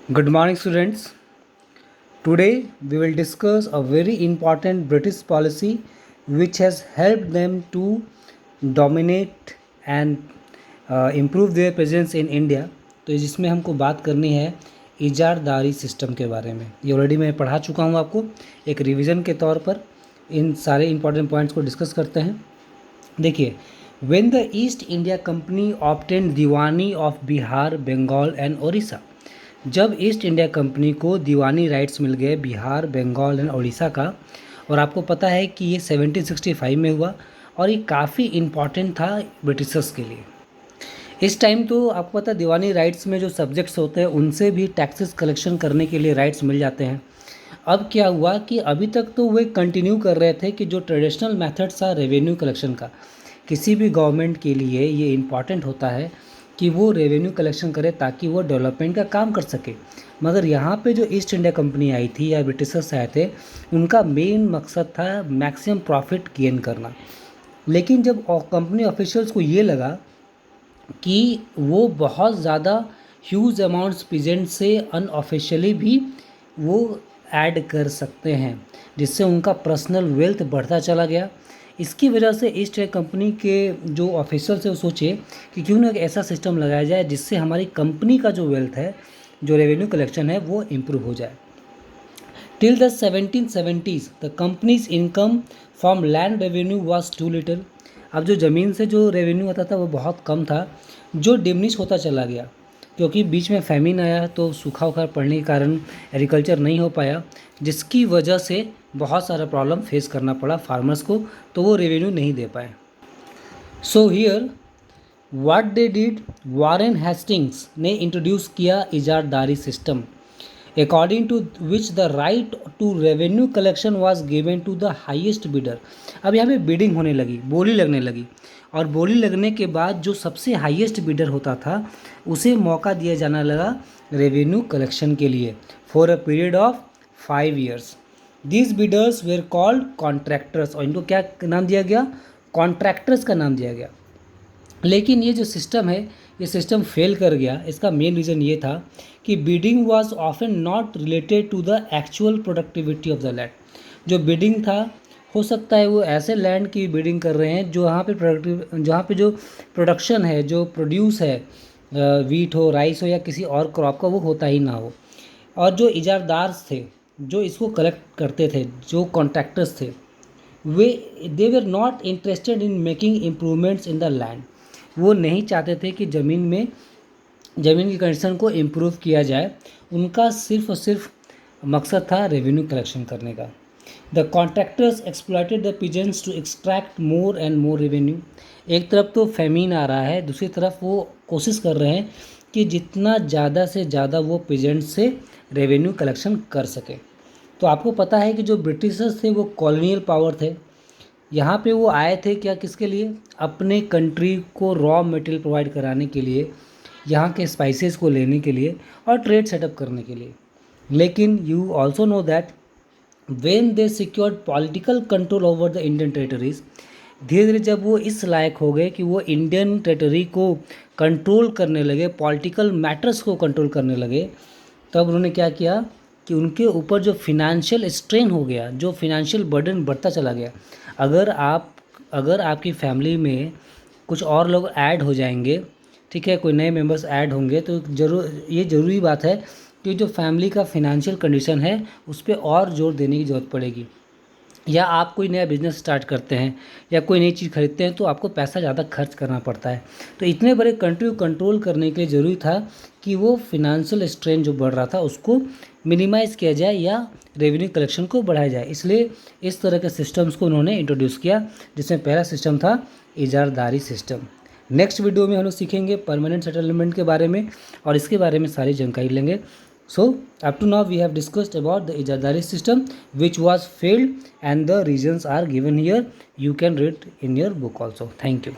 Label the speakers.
Speaker 1: Good morning, students. Today we will discuss a very important British policy which has helped them to dominate and improve their presence in India. तो जिसमें हमको बात करनी है इजारदारी system के बारे में। ये ऑलरेडी मैं पढ़ा चुका हूँ आपको, एक रिवीजन के तौर पर इन सारे इंपॉर्टेंट पॉइंट्स को डिस्कस करते हैं। देखिए, when the East India Company obtained Diwani of Bihar, Bengal and Odisha, जब ईस्ट इंडिया कंपनी को दीवानी राइट्स मिल गए बिहार, बंगाल एंड उड़ीसा का, और आपको पता है कि ये 1765 में हुआ और ये काफ़ी इम्पॉर्टेंट था ब्रिटिशर्स के लिए। इस टाइम तो आपको पता है दीवानी राइट्स में जो सब्जेक्ट्स होते हैं उनसे भी टैक्सेस कलेक्शन करने के लिए राइट्स मिल जाते हैं। अब क्या हुआ कि अभी तक तो वे कंटिन्यू कर रहे थे कि जो ट्रेडिशनल मेथड्स था रेवेन्यू कलेक्शन का, किसी भी गवर्नमेंट के लिए ये इम्पॉर्टेंट होता है कि वो रेवेन्यू कलेक्शन करे ताकि वो डेवलपमेंट का काम कर सके। मगर यहाँ पे जो ईस्ट इंडिया कंपनी आई थी या ब्रिटिशर्स आए थे, उनका मेन मकसद था मैक्सिमम प्रॉफिट गेन करना। लेकिन जब कंपनी ऑफिशियल्स को ये लगा कि वो बहुत ज़्यादा ह्यूज अमाउंट्स पीजेंट से अनऑफिशियली भी वो ऐड कर सकते हैं, जिससे उनका पर्सनल वेल्थ बढ़ता चला गया। इसकी वजह से ईस्ट इंडिया कंपनी के जो ऑफिसर्स है वो सोचे कि क्यों ना एक ऐसा सिस्टम लगाया जाए जिससे हमारी कंपनी का जो वेल्थ है, जो रेवेन्यू कलेक्शन है, वो इम्प्रूव हो जाए। Till the 1770s the company's income from land revenue was too little. अब जो ज़मीन से जो रेवेन्यू आता था वो बहुत कम था, जो डिमिनिश होता चला गया क्योंकि बीच में फैमिन आया तो सूखा उखा पड़ने के कारण एग्रीकल्चर नहीं हो पाया, जिसकी वजह से बहुत सारा प्रॉब्लम फेस करना पड़ा फार्मर्स को, तो वो रेवेन्यू नहीं दे पाए। So here what they did, Warren Hastings ने इंट्रोड्यूस किया इजारदारी system, according to which the right to revenue collection was given to the highest bidder. अब यहाँ पे बिडिंग होने लगी, बोली लगने लगी, और बोली लगने के बाद जो सबसे हाईएस्ट बिडर होता था उसे मौका दिया जाने लगा रेवेन्यू कलेक्शन के लिए for a period of 5 years। These bidders where called contractors, और इनको क्या नाम दिया गया? कॉन्ट्रैक्टर्स का नाम दिया गया। लेकिन ये जो सिस्टम है ये सिस्टम फेल कर गया। इसका मेन रीज़न ये था कि bidding was often not related to the actual productivity of the land. जो बिडिंग था, हो सकता है वो ऐसे लैंड की बिडिंग कर रहे हैं जो जहाँ पे जो प्रोडक्शन है, जो प्रोड्यूस है, वीट हो, राइस हो या किसी और क्रॉप का, वो होता ही ना हो। और जो इजारदार थे, जो इसको कलेक्ट करते थे, जो कॉन्ट्रैक्टर्स थे, वे they were not interested in making improvements in the land. वो नहीं चाहते थे कि ज़मीन की कंडीशन को इम्प्रूव किया जाए। उनका सिर्फ और सिर्फ मकसद था रेवेन्यू कलेक्शन करने का। The contractors exploited the peasants to extract more and more revenue. एक तरफ तो फेमिन आ रहा है, दूसरी तरफ वो कोशिश कर रहे हैं कि जितना ज़्यादा से ज़्यादा वो पीजेंट से रेवेन्यू कलेक्शन कर सके। तो आपको पता है कि जो ब्रिटिशर्स थे वो कॉलोनियल पावर थे। यहाँ पे वो आए थे क्या, किसके लिए? अपने कंट्री को रॉ मटेरियल प्रोवाइड कराने के लिए, यहाँ के स्पाइसेस को लेने के लिए और ट्रेड सेटअप करने के लिए। लेकिन you also know that when they secured political control over the Indian territories, धीरे धीरे जब वो इस लायक हो गए कि वो इंडियन टेरिटरी को कंट्रोल करने लगे, पॉलिटिकल मैटर्स को कंट्रोल करने लगे, तब उन्होंने क्या किया कि उनके ऊपर जो फिनेंशियल स्ट्रेन हो गया, जो फिनेंशियल बर्डन बढ़ता चला गया। अगर आपकी फैमिली में कुछ और लोग ऐड हो जाएंगे, ठीक है, कोई नए मेंबर्स ऐड होंगे, तो ये ज़रूरी बात है कि जो फैमिली का फिनेंशियल कंडीशन है उस पर और जोर देने की ज़रूरत पड़ेगी। या आप कोई नया बिज़नेस स्टार्ट करते हैं या कोई नई चीज़ खरीदते हैं तो आपको पैसा ज़्यादा खर्च करना पड़ता है। तो इतने बड़े कंट्री को कंट्रोल करने के लिए ज़रूरी था कि वो फिनेंशियल स्ट्रेन जो बढ़ रहा था उसको मिनिमाइज़ किया जाए या रेवेन्यू कलेक्शन को बढ़ाया जाए। इसलिए इस तरह के सिस्टम्स को उन्होंने इंट्रोड्यूस किया, जिसमें पहला सिस्टम था इजारदारी सिस्टम। नेक्स्ट वीडियो में हम लोग सीखेंगे परमानेंट सेटलमेंट के बारे में और इसके बारे में सारी जानकारी लेंगे। So up to now we have discussed about the Ijazari system which was failed and the reasons are given here. You can read in your book also. Thank you.